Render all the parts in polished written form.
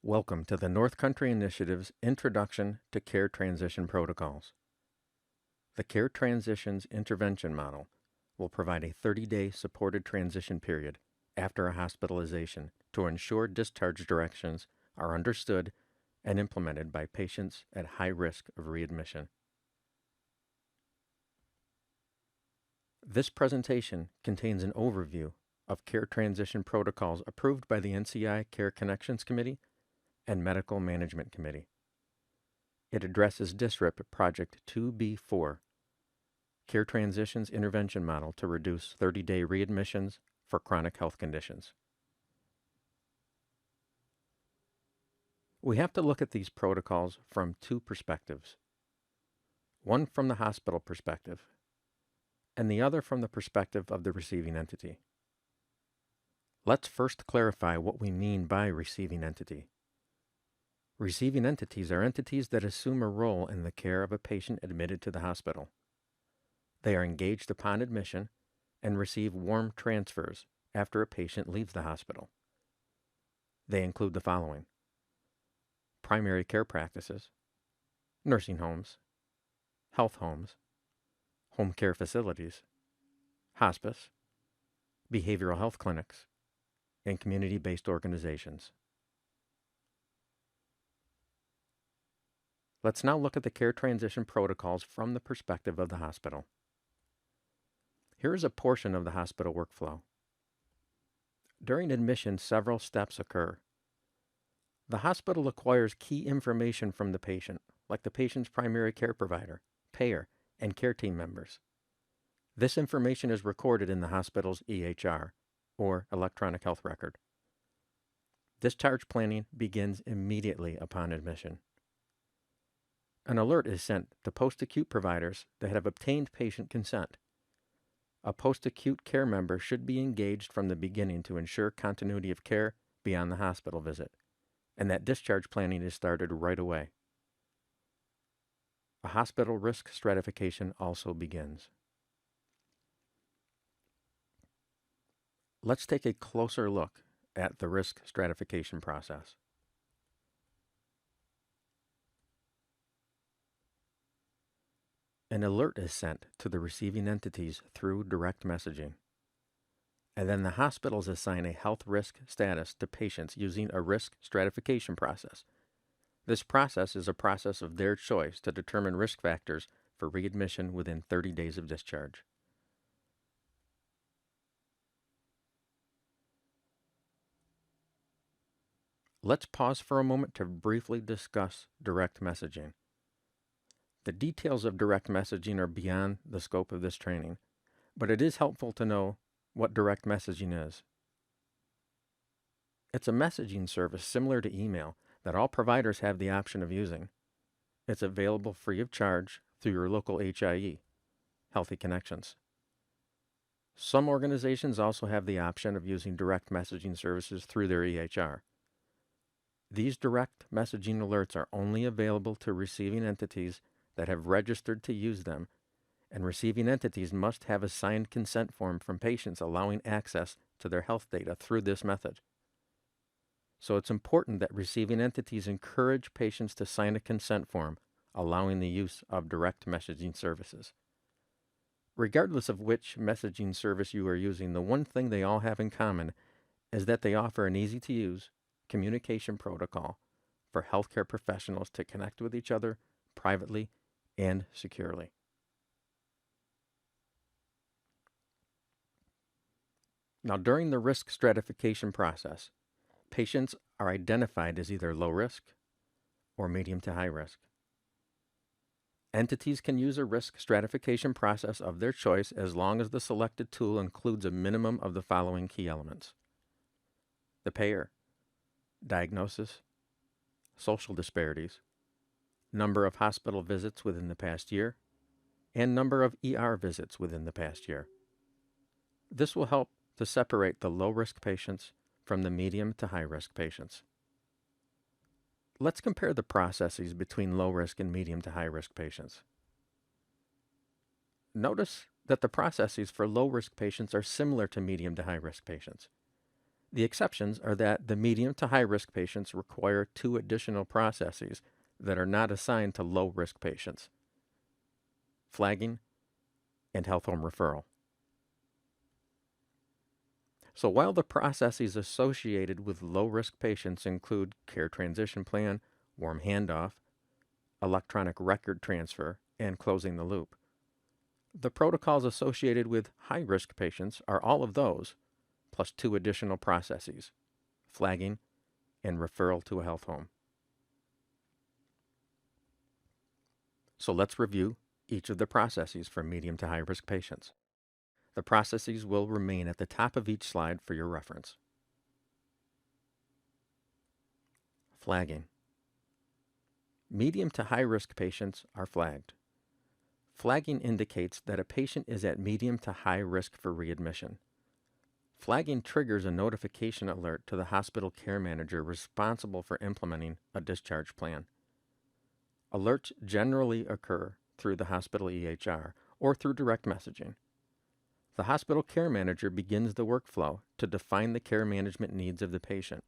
Welcome to the North Country Initiative's Introduction to Care Transition Protocols. The Care Transitions Intervention Model will provide a 30-day supported transition period after a hospitalization to ensure discharge directions are understood and implemented by patients at high risk of readmission. This presentation contains an overview of care transition protocols approved by the NCI Care Connections Committee and Medical Management Committee. It addresses DSRIP Project 2B4, Care Transitions Intervention Model to reduce 30-day readmissions for chronic health conditions. We have to look at these protocols from two perspectives. One from the hospital perspective, and the other from the perspective of the receiving entity. Let's first clarify what we mean by receiving entity. Receiving entities are entities that assume a role in the care of a patient admitted to the hospital. They are engaged upon admission and receive warm transfers after a patient leaves the hospital. They include the following: primary care practices, nursing homes, health homes, home care facilities, hospice, behavioral health clinics, and community-based organizations. Let's now look at the care transition protocols from the perspective of the hospital. Here is a portion of the hospital workflow. During admission, several steps occur. The hospital acquires key information from the patient, like the patient's primary care provider, payer, and care team members. This information is recorded in the hospital's EHR, or electronic health record. Discharge planning begins immediately upon admission. An alert is sent to post-acute providers that have obtained patient consent. A post-acute care member should be engaged from the beginning to ensure continuity of care beyond the hospital visit, and that discharge planning is started right away. A hospital risk stratification also begins. Let's take a closer look at the risk stratification process. An alert is sent to the receiving entities through direct messaging, and then the hospitals assign a health risk status to patients using a risk stratification process. This process is a process of their choice to determine risk factors for readmission within 30 days of discharge. Let's pause for a moment to briefly discuss direct messaging. The details of direct messaging are beyond the scope of this training, but it is helpful to know what direct messaging is. It's a messaging service similar to email that all providers have the option of using. It's available free of charge through your local HIE, Healthy Connections. Some organizations also have the option of using direct messaging services through their EHR. These direct messaging alerts are only available to receiving entities that have registered to use them, and receiving entities must have a signed consent form from patients allowing access to their health data through this method. So it's important that receiving entities encourage patients to sign a consent form allowing the use of direct messaging services. Regardless of which messaging service you are using, the one thing they all have in common is that they offer an easy-to-use communication protocol for healthcare professionals to connect with each other privately and securely. Now, during the risk stratification process, patients are identified as either low risk or medium to high risk. Entities can use a risk stratification process of their choice as long as the selected tool includes a minimum of the following key elements: the payer, diagnosis, social disparities, number of hospital visits within the past year, and number of ER visits within the past year. This will help to separate the low-risk patients from the medium to high-risk patients. Let's compare the processes between low-risk and medium to high-risk patients. Notice that the processes for low-risk patients are similar to medium to high-risk patients. The exceptions are that the medium to high risk patients require 2 additional processes that are not assigned to low risk patients: flagging and health home referral. So while the processes associated with low risk patients include care transition plan, warm handoff, electronic record transfer, and closing the loop, the protocols associated with high risk patients are all of those, plus 2 additional processes: flagging and referral to a health home. So let's review each of the processes for medium to high risk patients. The processes will remain at the top of each slide for your reference. Flagging. Medium to high risk patients are flagged. Flagging indicates that a patient is at medium to high risk for readmission. Flagging triggers a notification alert to the hospital care manager responsible for implementing a discharge plan. Alerts generally occur through the hospital EHR or through direct messaging. The hospital care manager begins the workflow to define the care management needs of the patient.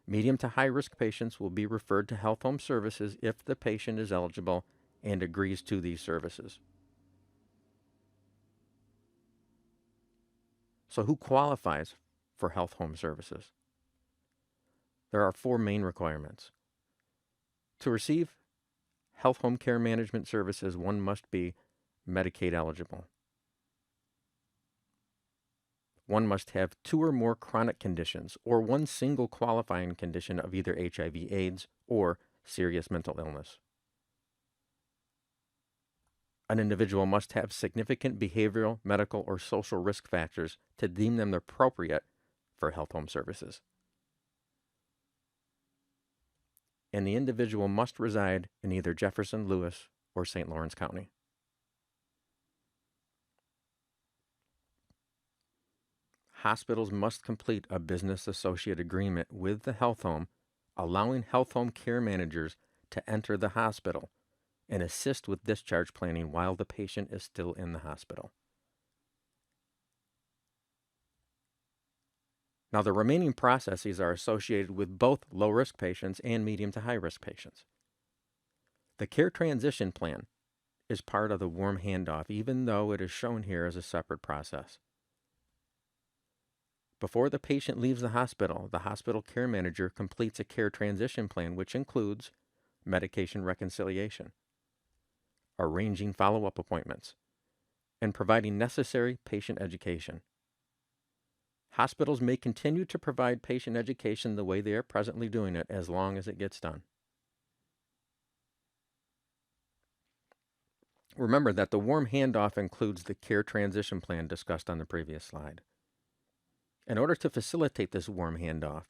Medium to high risk patients will be referred to health home services if the patient is eligible and agrees to these services. So who qualifies for health home services? There are 4 main requirements. To receive health home care management services, one must be Medicaid eligible. One must have 2 or more chronic conditions or one single qualifying condition of either HIV/AIDS or serious mental illness. An individual must have significant behavioral, medical, or social risk factors to deem them appropriate for health home services. And the individual must reside in either Jefferson, Lewis, or St. Lawrence County. Hospitals must complete a business associate agreement with the health home, allowing health home care managers to enter the hospital and assist with discharge planning while the patient is still in the hospital. Now, the remaining processes are associated with both low-risk patients and medium to high-risk patients. The care transition plan is part of the warm handoff, even though it is shown here as a separate process. Before the patient leaves the hospital care manager completes a care transition plan, which includes medication reconciliation, arranging follow-up appointments, and providing necessary patient education. Hospitals may continue to provide patient education the way they are presently doing it as long as it gets done. Remember that the warm handoff includes the care transition plan discussed on the previous slide. In order to facilitate this warm handoff,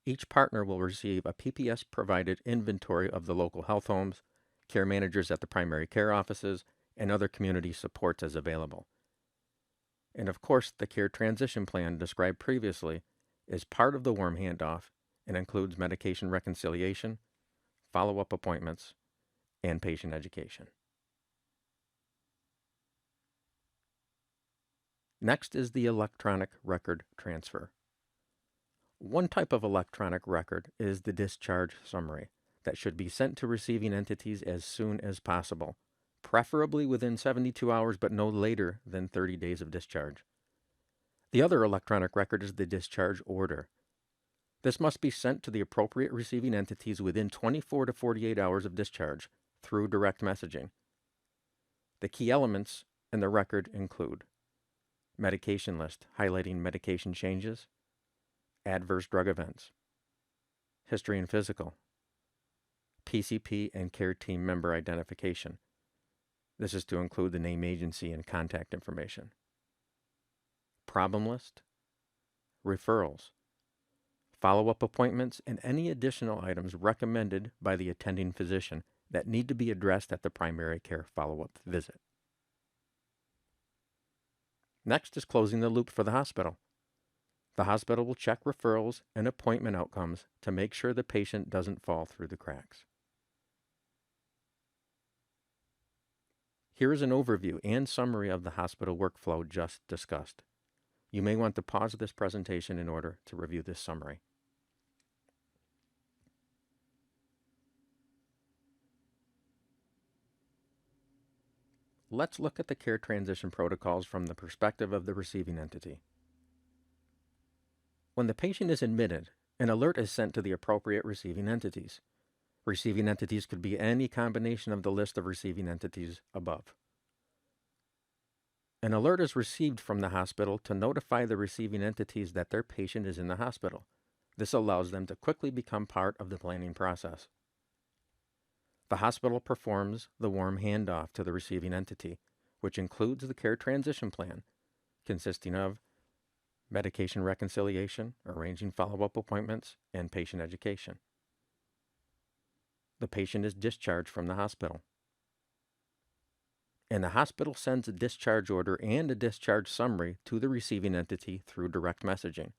each partner will receive a PPS-provided inventory of the local health homes, care managers at the primary care offices, and other community supports as available. And of course, the care transition plan described previously is part of the warm handoff and includes medication reconciliation, follow-up appointments, and patient education. Next is the electronic record transfer. One type of electronic record is the discharge summary that should be sent to receiving entities as soon as possible, preferably within 72 hours but no later than 30 days of discharge. The other electronic record is the discharge order. This must be sent to the appropriate receiving entities within 24 to 48 hours of discharge through direct messaging. The key elements in the record include medication list highlighting medication changes, adverse drug events, history and physical, PCP and care team member identification. This is to include the name, agency, and contact information. Problem list, referrals, follow-up appointments, and any additional items recommended by the attending physician that need to be addressed at the primary care follow-up visit. Next is closing the loop for the hospital. The hospital will check referrals and appointment outcomes to make sure the patient doesn't fall through the cracks. Here is an overview and summary of the hospital workflow just discussed. You may want to pause this presentation in order to review this summary. Let's look at the care transition protocols from the perspective of the receiving entity. When the patient is admitted, an alert is sent to the appropriate receiving entities. Receiving entities could be any combination of the list of receiving entities above. An alert is received from the hospital to notify the receiving entities that their patient is in the hospital. This allows them to quickly become part of the planning process. The hospital performs the warm handoff to the receiving entity, which includes the care transition plan, consisting of medication reconciliation, arranging follow-up appointments, and patient education. The patient is discharged from the hospital, and the hospital sends a discharge order and a discharge summary to the receiving entity through direct messaging.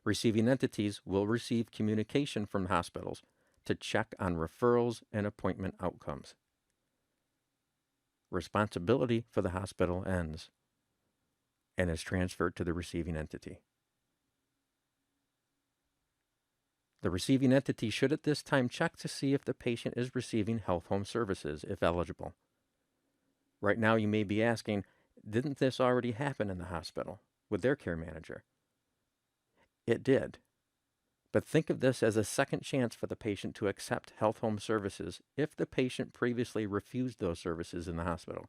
Receiving entities will receive communication from hospitals to check on referrals and appointment outcomes. Responsibility for the hospital ends and is transferred to the receiving entity. The receiving entity should at this time check to see if the patient is receiving health home services if eligible. Right now you may be asking, didn't this already happen in the hospital with their care manager? It did. But think of this as a second chance for the patient to accept health home services if the patient previously refused those services in the hospital.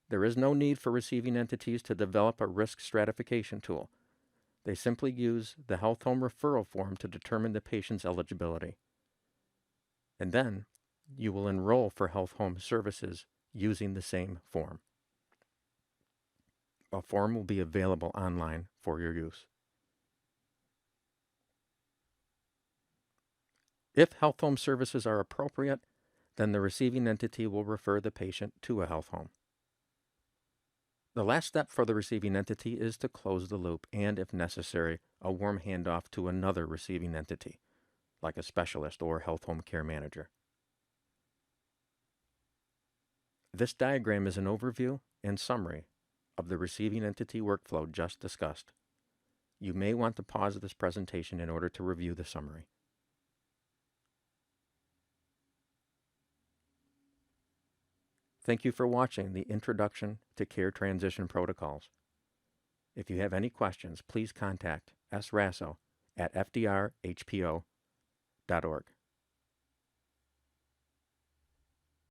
There is no need for receiving entities to develop a risk stratification tool. They simply use the health home referral form to determine the patient's eligibility. And then you will enroll for health home services using the same form. A form will be available online for your use. If health home services are appropriate, then the receiving entity will refer the patient to a health home. The last step for the receiving entity is to close the loop and, if necessary, a warm handoff to another receiving entity, like a specialist or health home care manager. This diagram is an overview and summary of the receiving entity workflow just discussed. You may want to pause this presentation in order to review the summary. Thank you for watching the Introduction to Care Transition Protocols. If you have any questions, please contact srasso@fdrhpo.org.